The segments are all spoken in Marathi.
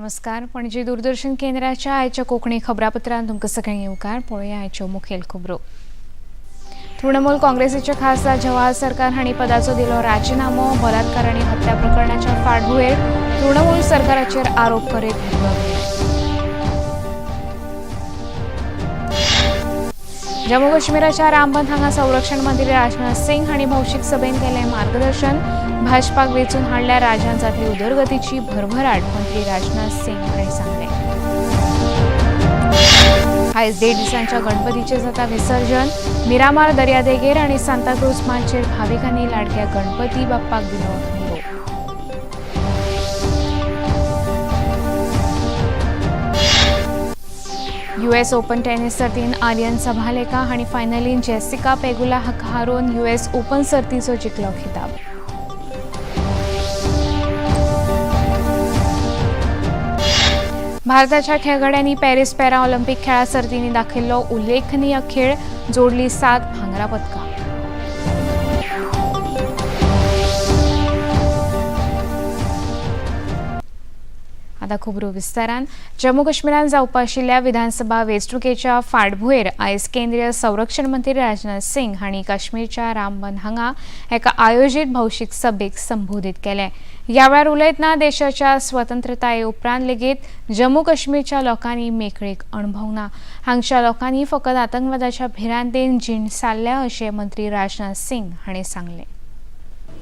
नमस्कार. पणजी दूरदर्शन केंद्राच्या आयच्या कोकणी खबरापत्रांत तुमकां सगळ्यांक येवकार. पळोवया आयच्यो मुखेल खबरो. तृणमूल काँग्रेसीचे खासदार जवाहर सरकार हांणी पदाचो दिलो राजीनामो. बलात्कार आनी हत्या प्रकरणाच्या फाटभुंयेर तृणमूल सरकाराचेर आरोप करीत जम्मू काश्मीराच्या रामबन हांगा संरक्षण मंत्री राजनाथ सिंग हांणी भौशीक सभेत केलें मार्गदर्शन. भाजपाक वेंचून हाडल्या राज्यांत जातली उदरगतीची भरभराट मंत्री राजनाथ सिंग हांणी सांगलें. आयज 1.5 दिसांच्या गणपतीचें जाता विसर्जन. मिरामार दर्यादेगेर आनी सांताक्रूज माचयेर भाविकांनी लाडक्या गणपती बाप्पाक दिलो निरोप. US ओपन टेनिस सर्तींत आर्यन सबालेका हांणी फायनलींत जेसिका पेगुला हाका हारोवन US ओपन सर्तीचो जिखलो खिताब. भारताच्या खेळगड्यांनी पॅरिस पॅरा ऑलिंपिक खेळा सर्तींनी दाखयल्लो उल्लेखनीय खेळ. जोडली 7 भांगरा पदकां. आता खबरो विस्तारान. जम्मू काश्मीरात जावपा आशिल्ल्या विधानसभा वेंचणुकेच्या फाटभुंयेर आयज केंद्रीय संरक्षण मंत्री राजनाथ सिंग हांणी काश्मीरच्या रामबन हांगा एका आयोजीत भौशीक सभेक संबोधीत केलें. ह्या वेळार उलयतना देशाच्या स्वतंत्रताये उपरांत लेगीत जम्मू काश्मीरच्या लोकांनी मेकळीक अणभवना. हांगच्या लोकांनी फकत आतंकवादाच्या भिरांतेन जीण सारल्या अशें मंत्री राजनाथ सिंग हांणी सांगलें.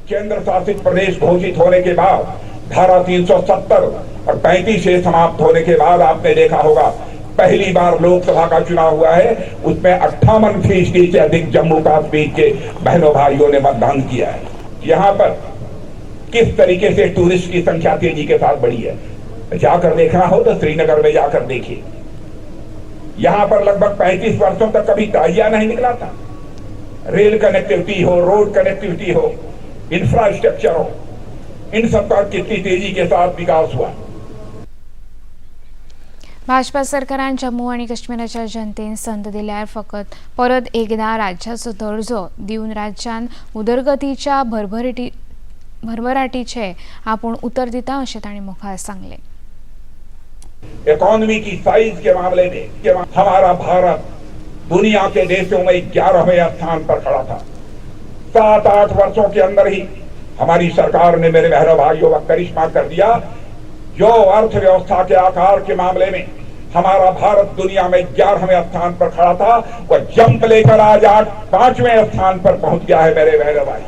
केंद्र शासित प्रदेश घोषित होने के बाद धारा 370 और 35 से समाप्त होने के बाद आपने देखा होगा पहली बार लोकसभा का चुनाव हुआ है, उसमें 58% से अधिक जम्मू कश्मीर के बहनों भाइयों ने मतदान किया है. यहाँ पर किस तरीके से टूरिस्ट की संख्या तेजी के साथ बढ़ी है, जाकर देखना हो तो श्रीनगर में जाकर देखिए. यहाँ पर लगभग 35 वर्षों तक कभी ताजिया नहीं निकला था. रेल कनेक्टिविटी हो, रोड कनेक्टिविटी हो, इंफ्रास्ट्रक्चर हो, इन सबका कितनी तेजी के साथ विकास हुआ. भाजपा सरकारान जम्मू आनी काश्मीराच्या जनतेन संद दिल्यार फकत परत एकदा राज्याचो दर्जो दिवन राज्यात उदरगतीच्या भरभराटीचे आपूण उतर दिता अशें तांणी मुखार सांगलें. इकोनॉमी की साइज के मामले में हमारा भारत दुनिया के देशों में 11वें स्थान पर खड़ा था. 7-8 वर्षों के अंदर ही हमारी सरकार ने मेरे बहनों भाइयों का करिश्मा कर दिया. जो अर्थव्यवस्था के आकार के मामले में हमारा भारत दुनिया में 11वें स्थान पर खड़ा था, वह जंप लेकर आज 5वें स्थान पर पहुंच गया है मेरे बहनों भाई.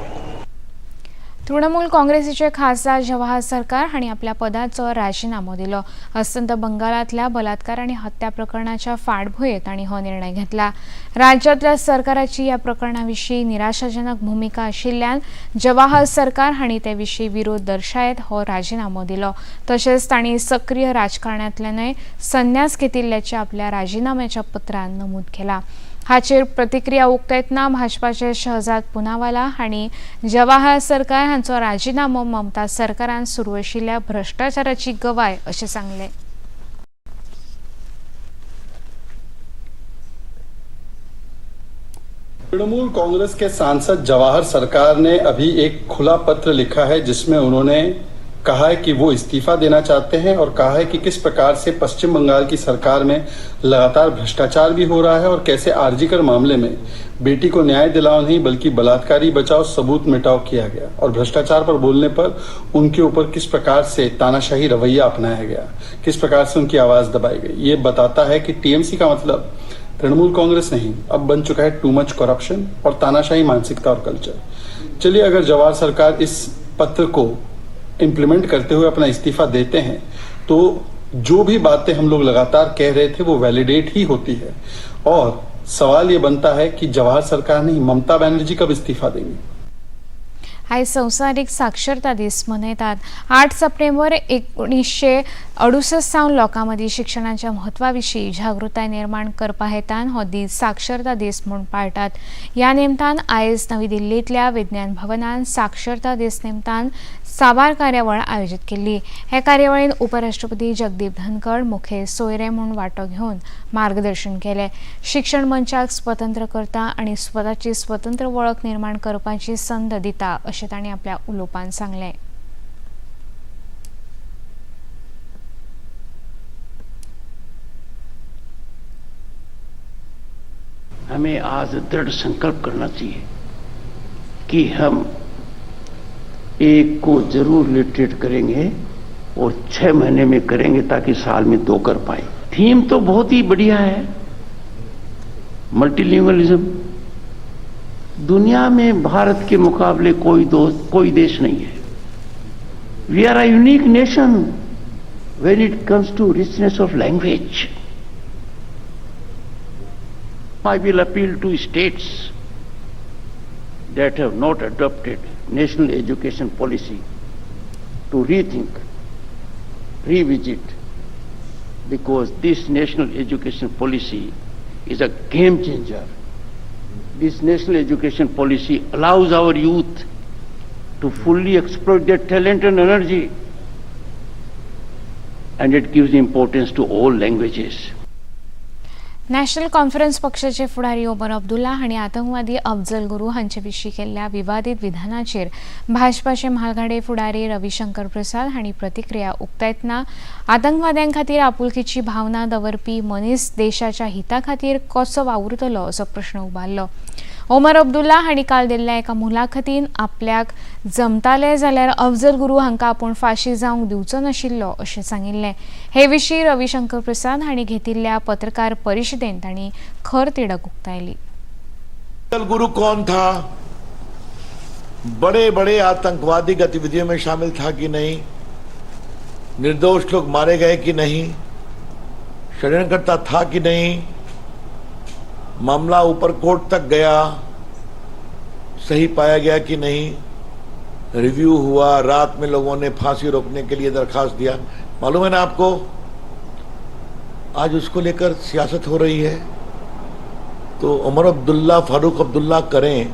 तृणमूल काँग्रेसीचे खासदार जवाहर सरकार हांणी आपल्या पदाचो राजीनामो दिलो. अस्तंत बंगालांतल्या बलात्कार आनी हत्या प्रकरणाच्या फाटभुंयेर तांणी हो निर्णय घेतला. राज्यांतल्या सरकाराची ह्या प्रकरणा विशीं निराशाजनक भुमिका आशिल्ल्यान जवाहर सरकार हांणी ते विशीं विरोध दर्शायत हो राजीनामो दिलो. तशेंच तांणी सक्रीय राजकारणांतल्यानय संन्यास घेतिल्ल्याचें आपल्या राजीनाम्याच्या पत्रांत नमूद केलां. हाचेर प्रतिक्रिया उक्तायतना भाजपाचे शहजाद पुनावाला हांणी जवाहर सरकार हांचो राजीनामो ममता सरकारान सुरू आशिल्ल्या भ्रष्टाचाराची गवाय अशें सांगलें. तृणमूल कांग्रेस के सांसद जवाहर सरकार ने अभी एक खुला पत्र लिखा है जिसमें उन्होंने कहा है कि वो इस्तीफा देना चाहते हैं और कहा है कि किस प्रकार से पश्चिम बंगाल की सरकार में लगातार भ्रष्टाचार भी हो रहा है और कैसे आरजीकर मामले में बेटी को न्याय दिलाओ नहीं बल्कि बलात्कारी बचाओ सबूत मिटाओ किया गया और भ्रष्टाचार पर बोलने पर उनके ऊपर किस प्रकार से तानाशाही रवैया अपनाया गया, किस प्रकार से उनकी आवाज दबाई गई. ये बताता है कि टीएमसी का मतलब तृणमूल कांग्रेस नहीं, अब बन चुका है टू मच करप्शन और तानाशाही मानसिकता और कल्चर. चलिए, अगर जवाहर सरकार इस पत्र को इम्प्लीमेंट करते हुए अपना इस्तीफा देते हैं तो जो भी बातें हम लोग लगातार कह रहे थे वो वैलिडेट ही होती है. और सवाल ये बनता है कि जवाहर सरकार नहीं, ममता बनर्जी कब इस्तीफा देंगी. आयज संवसारीक साक्षरता दीस मनयतात. 8 सप्टेंबर 1968 सावन लोकां मदीं शिक्षणाच्या म्हत्वा विशीं जागृताय निर्माण करपा हेतान हो दीस साक्षरता दीस म्हूण पाळटात. ह्या निमतान आयज नवी दिल्लींतल्या विज्ञान भवनान साक्षरता दीस निमतान साबार कार्यावळ आयोजीत केल्ली. हे कार्यावळीन उपराष्ट्रपती जगदीप धनखड मुखेल सोयरे म्हूण वांटो घेवन मार्गदर्शन केलें. शिक्षण मंचाक स्वतंत्र करता आनी स्वताची स्वतंत्र वळख निर्माण करपाची संद दिता अशें तांणी आपल्या उलोवपांत सांगलें. हमें आज दृढ़ संकल्प करना चाहिए कि हम एक को जरूर लिटरेट करेंगे और 6 महीने में करेंगे ताकि साल में 2 कर पाए। थीम तो बहुत ही बढ़िया है, मल्टीलिंगुअलिज्म। दुनिया में भारत के मुकाबले कोई देश नहीं है। We are a unique nation when it comes to richness of language. I will appeal to states that have not adopted national education policy to rethink, revisit, because this national education policy is a game changer. This national education policy allows our youth to fully exploit their talent and energy, and it gives importance to all languages. National conference पक्षाचे फुडारी ओमर अब्दुल्ला हांणी आतंकवादी अफजल गुरू हांचे विशीं केल्ल्या विवादीत विधानाचेर भाजपाचे म्हालगाडे फुडारी रविशंकर प्रसाद हांणी प्रतिक्रिया उक्तायतना आतंकवाद्यां खातीर आपुलकीची भावना दवरपी मनीस देशाच्या हिता खातीर कसो वावुरतलो असो प्रश्न उबारलो। ओमर अब्दुल्ला हांणी काल दिल्ल्या एका मुलाखतीन आपल्याक जमताले जाल्यार अफजल गुरू हांकां आपूण फाशी जावंक दिवचो नाशिल्लो अशें सांगिल्लें। हे विशीं रविशंकर प्रसाद हांणी घेतिल्ल्या पत्रकार परिशदेंत तांणी खर तिडक उक्तायली। अफजल गुरु कौन था? बड़े बड़े आतंकवादी गतिविधियों में शामिल था कि नहीं? निर्दोष लोग मारे गए कि नहीं? षड्यंत्रकर्ता था कि नहीं? मामला ऊपर कोर्ट तक गया, सही पाया गया कि नहीं? रिव्यू हुआ, रात में लोगों ने फांसी रोकने के लिए दरखास्त दिया। मालूम है ना आपको, आज उसको लेकर सियासत हो रही है। तो उमर अब्दुल्ला, फारूक अब्दुल्ला करें,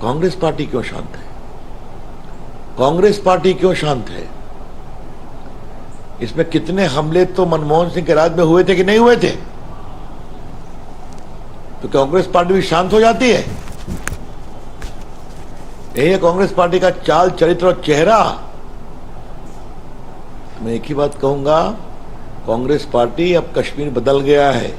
कांग्रेस पार्टी क्यों शांत है? कांग्रेस पार्टी क्यों शांत है? इसमें कितने हमले तो मनमोहन सिंह के राज में हुए थे कि नहीं हुए थे? तो कांग्रेस पार्टी भी शांत हो जाती है? यही है कांग्रेस पार्टी का चाल, चरित्र और चेहरा। मैं एक ही बात कहूंगा, कांग्रेस पार्टी अब कश्मीर बदल गया है।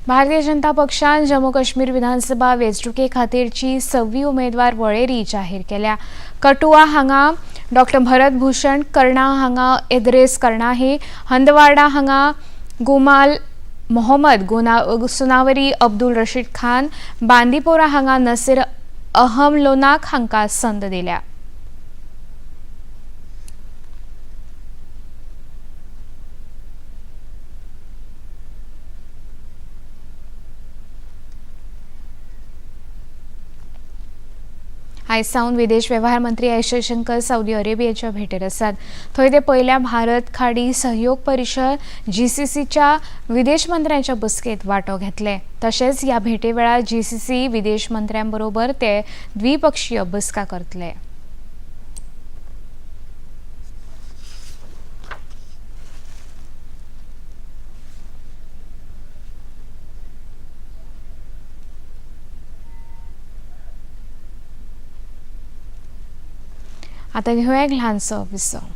भारतीय जनता पक्षान जम्मू काश्मीर विधानसभा वेंचणुके खातीरची 6वी उमेदवार वळेरी जाहीर केल्या। कठुआ हांगा डॉक्टर भरत भूषण, कर्णा हांगा इद्रिस कर्णाही, हंदवाडा हांगा गुमाल मोहम्मद, सुनावरी अब्दुल रशीद खान, बांदीपोरा हांगा नसीर अहम लोनाक हांका संद दिल्या। आयज सावन विदेश वेव्हार मंत्री एस जयशंकर सौदी अरेबियाच्या भेटेर आसात। थंय ते पयल्या भारत खाडी सहयोग परिशद GCCच्या विदेश मंत्र्यांच्या बसकेत वांटो घेतले। तशेंच ह्या भेटे वेळार GCC विदेश मंत्र्यांबरोबर ते द्विपक्षीय बसका करतले। आता घेऊया एक लहानसं विसव।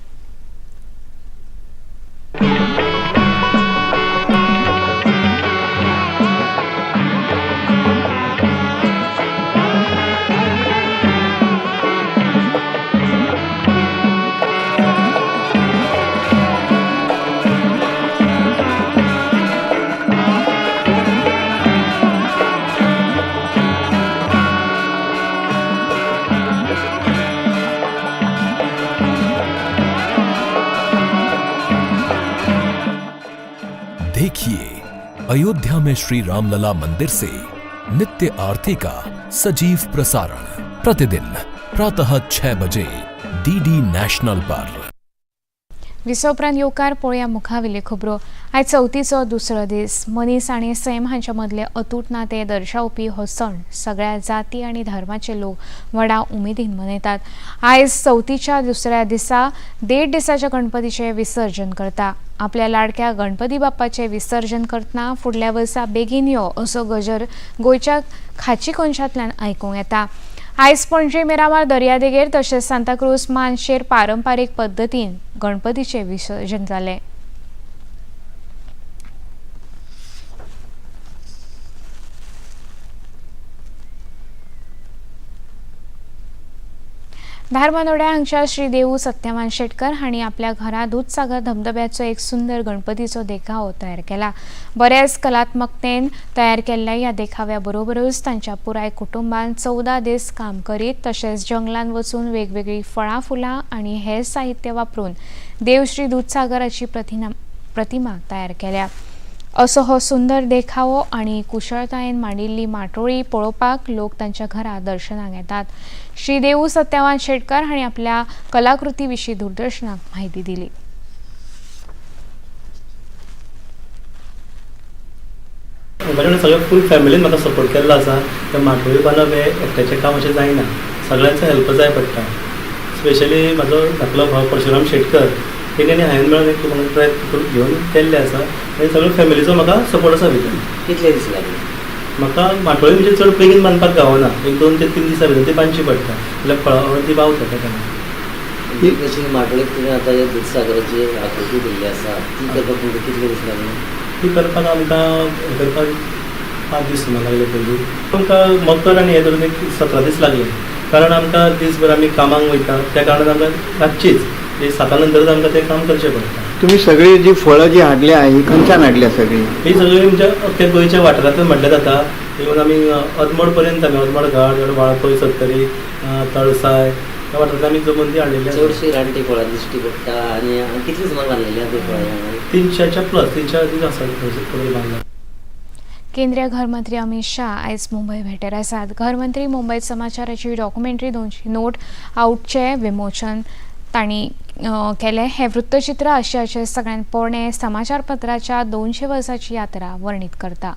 देखिए अयोध्या में श्री रामलला मंदिर से नित्य आरती का सजीव प्रसारण प्रतिदिन प्रातः 6 बजे DD नेशनल पर। विसोपरांत येवकार पळोवया मुखावेल्यो खबरो। आयज चवथीचो दुसरो दीस। मनीस आनी सैम हांचे मदले अतूट नातें दर्शावपी हो सण सगळ्या जाती आनी धर्माचे लोक व्हडा उमेदीन मनयतात। आयज चवथीच्या दुसऱ्या दिसा 1.5 दिसाच्या गणपतीचें विसर्जन करता। आपल्या लाडक्या गणपती बाप्पाचें विसर्जन करतना फुडल्या वर्सा बेगीन यो असो गजर गोंयच्या खाची कोनशांतल्यान आयकूंक येता। आयज पणजे मिरामार दर्यादेगेर तशेंच सांताक्रूज मानशेर पारंपारीक पद्दतीन गणपतीचें विसर्जन जालें। धारबांदोड्या हांगच्या श्री देवू सत्यवान शेटकर हांणी आपल्या घरा दूधसागर धबधब्याचो एक सुंदर गणपतीचो देखावो तयार केला. बऱ्याच कलात्मकतेन तयार केल्ल्या ह्या देखाव्या बरोबरूच तांच्या पुराय कुटुंबान 14 दीस काम करीत तशेंच जंगलान वचून वेगवेगळी फळां फुलां आनी हेर साहित्य वापरून देवश्री दूधसागराची प्रतिमा तयार केल्या. असो हो सुंदर देखावो आणि कुशळतायेन मांडिल्ली माटोळी पळोवपाक लोक तांच्या घरा दर्शनाक येतात. श्री देवू सत्यवान शेटकर हांणी आपल्या कलाकृती विशीं दूरदर्शनाक म्हायती दिली. माझ्याकडे सगळ्या फूल फॅमिलीन म्हाका सपोर्ट केल्लो आसा. त्या माटोळी बांदप हे एकट्याचें काम अशें जायना, सगळ्यांचो हेल्प जाय पडटा. स्पेशली म्हाजो धाकलो भाव परशुराम शेटकर तेणी हांवें मेळून एक प्रयत्न घेवन केल्ले आसा आनी सगळ्या फॅमिलीचो म्हाका सपोर्ट आसा भितर. कितले दीस लागले? म्हाका माटोळी म्हणजे चड बेगीन बांदपाक गावना, एक 2 ते 3 दिसां भितर ती बांदची पडटा, जाल्यार फळां ती बावता तेन्ना. ही कशी माटोळीक तुवें आतां हे दूधसागराची आकृती दिल्ली आसा ती करपाक तुमकां कितले दीस लागले? ती करपाक आमकां 5 दीस सुमार लागले. पयलीं आमकां मकर आनी हे धरून एक 17 दीस लागले, कारण आमकां दिसभर आमी कामाक वयता त्या कारणान आमकां रातचीच 7 नंतरच आमकां तें काम करचें पडटा. तुम्ही सगळी जी फळं जी हाडल्या ही खंयच्यान हाडल्या सगळी? ही सगळी म्हणजे अख्ख्या गोंयच्या वाठारांतल्यान म्हटलें जाता. इवन आमी अदमोड पर्यंत आमी अदमोड घाट वाळपय सत्तरी तळसाय ह्या वाठारांत आमी जमून ती हाडिल्ली. चडशी रानटी फळां दिश्टी पडटा आनी कितली सुमार बांदलेली आहा ती फळां? 300च्या प्लस 300 दीस आसात बांदल्या. केंद्रीय घरमंत्री अमित शाह आयज मुंबय भेटेर आसात. घरमंत्री मुंबयत समाचाराची डॉक्युमेंटरी 200 नोट आउटचे विमोचन तांणी केले. हे वृत्तचित्र आशियाचे सगळ्यात पोरणे समाचारपत्राच्या 200 वर्सांची यात्रा वर्णित करता.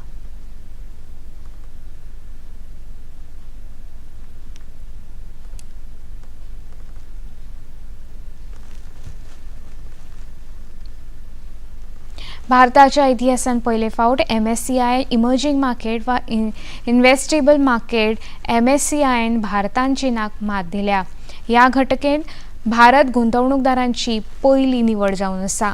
भारताच्या इतिहासान पयले फावट MSCI इमर्जिंग मार्केट वा इन्वेस्टेबल मार्केट MSCIन भारतान चीनाक मात दिल्या. ह्या घटकेन भारत गुंतवणूकदारांची पयली निवड जावन आसा.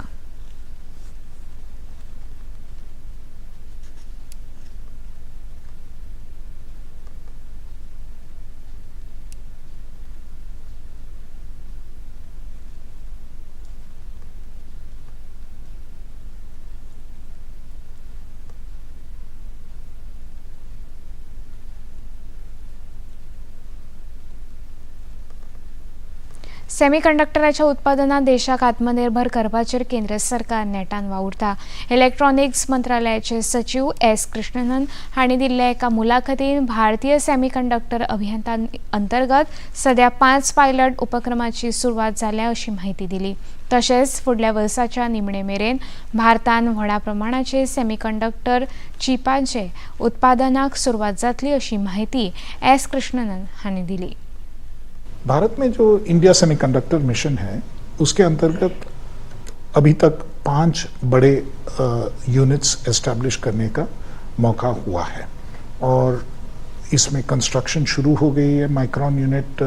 सेमीकंडक्टराच्या उत्पादनात देशाक आत्मनिर्भर करपाचेर केंद्र सरकार नेटान वावुरता. इलेक्ट्रॉनिक्स मंत्रालयाचे सचिव S. कृष्णनन हांणी दिल्ल्या एका मुलाखतीन भारतीय सेमीकंडक्टर अभियंता अंतर्गत सध्या 5 पायलट उपक्रमाची सुरवात जाल्या अशी माहिती दिली. तशेंच फुडल्या वर्साच्या निमणे मेरेन भारतान व्हडा प्रमाणाचे सेमीकंडक्टर चिपांचे उत्पादनाक सुरवात जातली अशी माहिती S. कृष्णनन हांणी दिली. भारत में जो इंडिया सेमीकंडक्टर मिशन है उसके अंतर्गत अभी तक 5 बड़े यूनिट्स एस्टैब्लिश करने का मौका हुआ है और इसमें कंस्ट्रक्शन शुरू हो गई है. माइक्रॉन यूनिट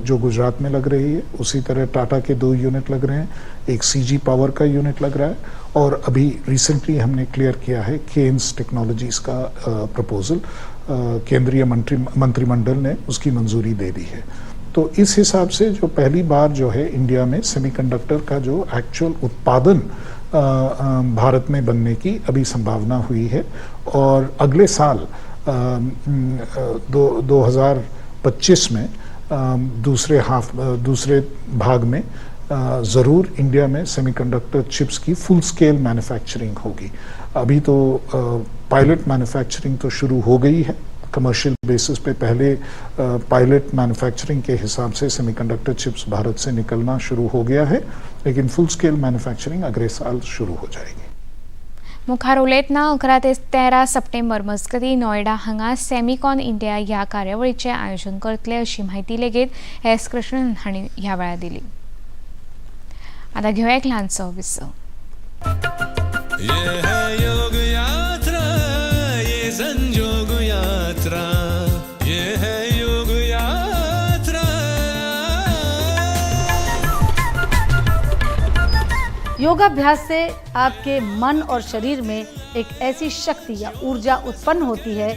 जो गुजरात में लग रही है, उसी तरह टाटा के 2 यूनिट लग रहे हैं, एक CG पावर का यूनिट लग रहा है और अभी रिसेंटली हमने क्लियर किया है केन्स टेक्नोलॉजीज का प्रपोजल केंद्रीय मंत्रिमंडल ने उसकी मंजूरी दे दी है. तो इस हिसाब से जो पहली बार जो है इंडिया में सेमीकंडक्टर का जो एक्चुअल उत्पादन भारत में बनने की अभी संभावना हुई है और अगले साल 2025 में दूसरे भाग में ज़रूर इंडिया में सेमीकंडक्टर चिप्स की फुल स्केल मैन्युफैक्चरिंग होगी. अभी तो पायलट मैन्युफैक्चरिंग तो शुरू हो गई है. कमर्शियल बेसिस पे पहले पायलट मैन्युफैक्चरिंग के हिसाब से सेमीकंडक्टर चिप्स भारत से निकलना शुरू हो गया है, लेकिन फुल स्केल मैन्युफैक्चरिंग अगले साल शुरू हो जाएगी. मुखार उलयतना 11 ते 13 सप्टेंबर मजगती नोएडा हांगा सेमिकॉन इंडिया ह्या कार्यावळीचे आयोजन करतले अशी माहिती लेगीत S. कृष्णन हांणी ह्या वेळार दिली. आता घेऊया एक ल्हानसो विसव. योगाभ्यास से आपके मन और शरीर में एक ऐसी शक्ति या ऊर्जा उत्पन्न होती है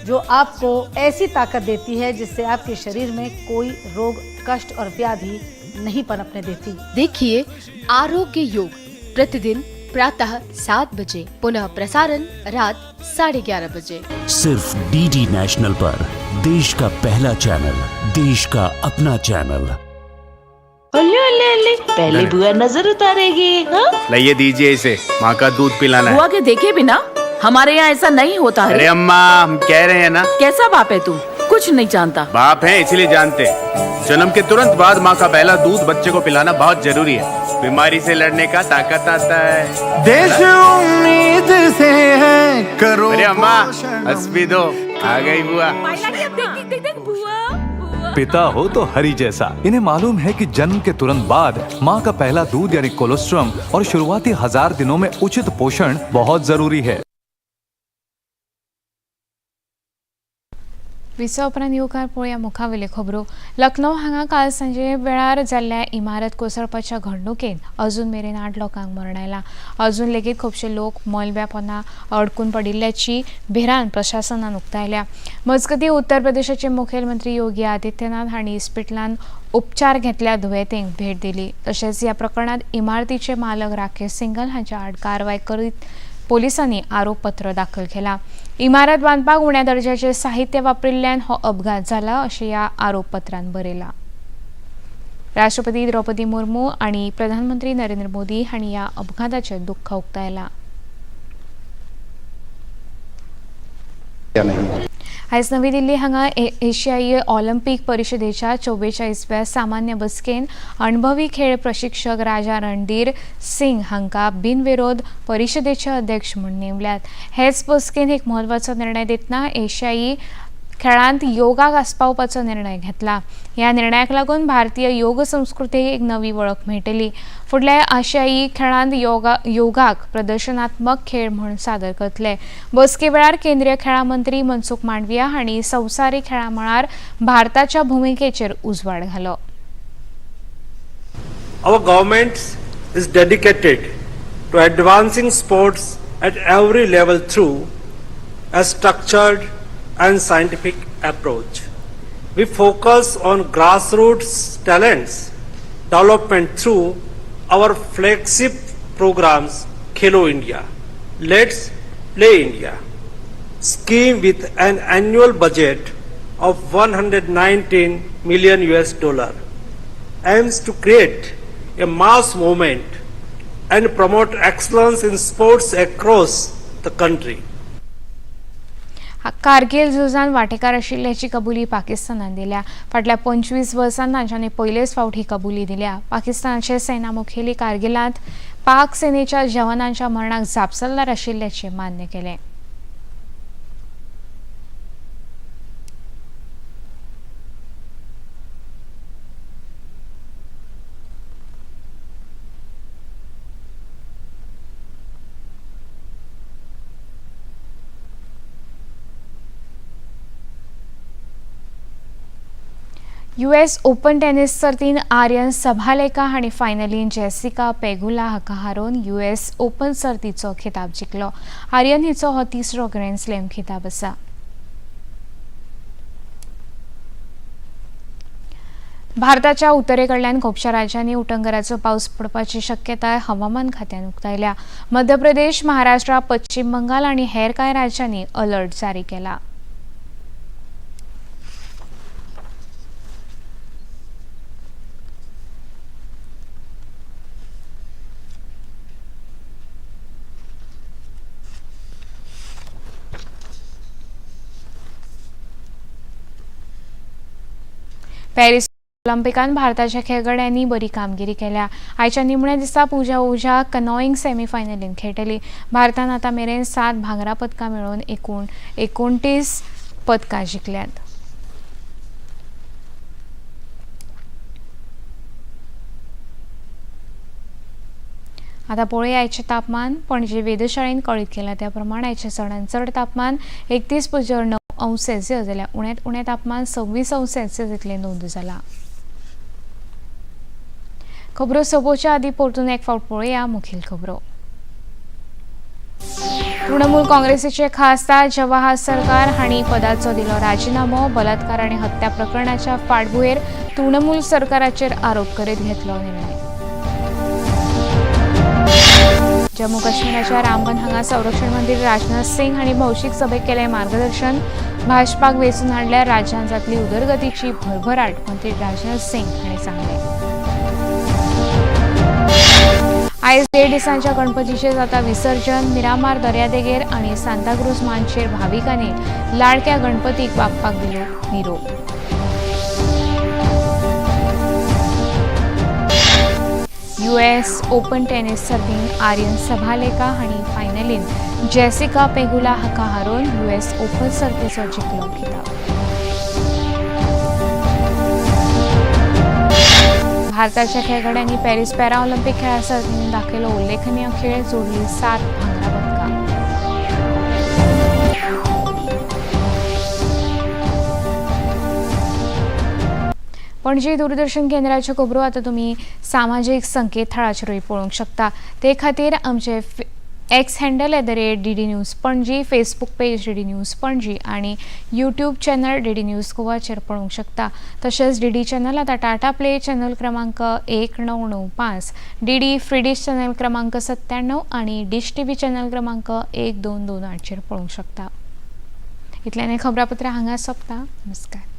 जो आपको ऐसी ताकत देती है जिससे आपके शरीर में कोई रोग, कष्ट और व्याधि नहीं पनपने देती। देखिए आरोग्य योग प्रतिदिन प्रातः 7 बजे, पुनः प्रसारण रात 11:30 बजे, सिर्फ डीडी नेशनल पर, देश का पहला चैनल, देश का अपना चैनल। पहले बुआ नजर उतारेगी। लाइए दीजिए इसे, माँ का दूध पिलाना है। बुआ के देखे बिना हमारे यहाँ ऐसा नहीं होता है। अरे अम्मा, हम कह रहे हैं ना। कैसा बाप है तू, कुछ नहीं जानता। बाप है इसलिए जानते। जन्म के तुरंत बाद माँ का पहला दूध बच्चे को पिलाना बहुत जरूरी है। बीमारी से लड़ने का ताकत आता है। देश उम्मीद से है करो। अरे अम्मा हंस भी दो, आ गई बुआ। पिता हो तो हरि जैसा। इन्हें मालूम है कि जन्म के तुरंत बाद माँ का पहला दूध यानी कोलोस्ट्रम और शुरुआती 1000 दिनों में उचित पोषण बहुत जरूरी है। विसव उपरांत येवकार पळोवया मुखावेल्यो खबरो। लखनौ हांगा काल सांजे वेळार जाल्ल्या इमारत कोसळपाच्या घडणुकेंत अजून मेरेन 8 लोकांक मरण आयलां। अजून लेगीत खुबशे लोक मलब्या पोंदा अडकून पडिल्ल्याची भिरांत प्रशासनान उक्तायल्या। मजगतीं उत्तर प्रदेशाचे मुखेलमंत्री योगी आदित्यनाथ हांणी इस्पितळांत उपचार घेतल्या दुयेंतींक भेट दिली। तशेंच ह्या प्रकरणांत इमारतीचे मालक राकेश सिंगल हांच्या आड कारवाय करीत पोलिसांनी आरोपपत्र दाखल केला। इमारत बांदपाक उण्या दर्जाचे साहित्य वापरिल्ल्यान हो अपघात जाला अशें ह्या आरोपपत्रांत बरयलां। राष्ट्रपती द्रौपदी मुर्मू आनी प्रधानमंत्री नरेंद्र मोदी हांणी ह्या अपघाताचें दुख्ख उक्तायलां। आयज नवी दिल्ली हांगा एशियाई ऑलिंपिक परिशदेच्या 44व्या सामान्य बसकेंत अणभवी खेळ प्रशिक्षक राजा रणधीर सिंग हांकां बिनविरोध परिशदेचे अध्यक्ष म्हूण नेमल्यात। हेच बसकेंत एक म्हत्वाचो निर्णय दितना एशियाई खेळांत योगाक आस्पावपाचो निर्णय घेतला। ह्या निर्णयाक लागून भारतीय योग संस्कृतीक एक नवी वळख मेळटली। फुडल्या आशियाई खेळांत योगाक प्रदर्शनात्मक खेळ म्हूण सादर करतले। बसके वेळार केंद्रीय खेळां मंत्री मनसुख मांडविया हांणी संवसारी खेळां मळार भारताच्या भुमिकेचेर उजवाड घालो। Our government is dedicated to advancing sports at every level through a structured and scientific approach. We focus on grassroots talents development through our flagship programs Khelo India, Let's Play India scheme with an annual budget of $119 million aims to create a mass movement and promote excellence in sports across the country. Kargil झुजांत वांटेकार आशिल्ल्याची कबुली पाकिस्तानान दिल्या। फाटल्या 25 वर्सांत तांच्यांनी पयलेच फावट ही कबुली दिल्या। पाकिस्तानाचे सेना मुखेली कारगिलांत पाक सेनेच्या जवानांच्या मरणाक जापसालदार आशिल्ल्याचे मान्य केले। US ओपन टेनिस सर्तीन आर्यन सबालेंका हांणी फायनलीन जेसिका पेगुला हाका हारोवन US ओपन सर्तीचो खिताब जिखलो। आर्यन हिचो हो 3रो ग्रँड स्लॅम खिताब आसा। भारताच्या उत्तरेकडल्यान खुबशा राज्यांनी उटंगराचो पावस पडपाची शक्यताय हवामान खात्यान उक्तायल्या। मध्य प्रदेश, महाराष्ट्र, पश्चिम बंगाल आनी हेर कांय राज्यांनी अलर्ट जारी केला। पॅरिस ऑलिंपिकान भारताच्या खेळगड्यांनी बरी कामगिरी केल्या। आयच्या निमण्या दिसा पूजा ओझा कॅनोईंग सेमीफायनलीन खेळटली। भारतान आतां मेरेन 7 भांगरा पदकां मेळोवन एकूण 29 पदकां जिखल्यात। आता पळोवया आयचे तापमान। पणजे वेधशाळेन कळीत केला त्या प्रमाण आयचे चडांत चड तापमान 31.9 अंश सेल्सियस जाल्यार उण्यांत उणें तापमान 26 अंश सेल्सियस इतलें नोंद जाला। खबरो सोंपोवच्या आदी परतून एक फावट पळोवया मुखेल खबरो। तृणमूल काँग्रेसीचे खासदार जवाहर सरकार हांणी पदाचो दिलो राजीनामो. बलात्कार आनी हत्या प्रकरणाच्या फाटभुंयेर तृणमूल सरकाराचेर आरोप करीत घेतलो निर्णय. जम्मू काश्मीराच्या रामबन हांगा संरक्षण मंत्री राजनाथ सिंग हांणी भौशीक सभेक केलें मार्गदर्शन. भाजपाक वेंचून हाडल्यार राज्यांत जातली उदरगतीची भरभराट मंत्री राजनाथ सिंग हांणी सांगलें. आयज 1.5 दिसांच्या गणपतीचें जाता विसर्जन. मिरामार दर्यादेगेर आनी सांताक्रूज मांचेर भाविकांनी लाडक्या गणपतीक बाप्पाक दिलो निरोप. US ओपन टेनिस सर्तींत आर्यन सबालेका हांणी फायनलींत जेसिका पेगुला हाका हारोवन US ओपन सर्तीचो जिखलो खिताब. भारताच्या खेळगड्यांनी पॅरिस पॅरा ऑलिंपिक खेळा सर्तींत दाखयलो उल्लेखनीय खेळ. जोडली 7 भांगरा पदकां. पणजी दूरदर्शन केंद्राच्यो खबरो आतां तुमी सामाजीक संकेतथळाचेरूय पळोवंक शकता. ते खातीर आमचे x handle @DD news Panaji, Facebook page DD news Panaji आनी यूट्यूब चॅनल DD न्यूज गोवाचेर पळोवंक शकता. तशेंच DD चॅनल आतां टाटा प्ले चॅनल क्रमांक 1995, DD फ्री डिश चॅनल क्रमांक 97 आनी डिश TV चॅनल क्रमांक 1228 पळोवंक शकता. इतल्यान खबरापत्र हांगा सोंपता. नमस्कार.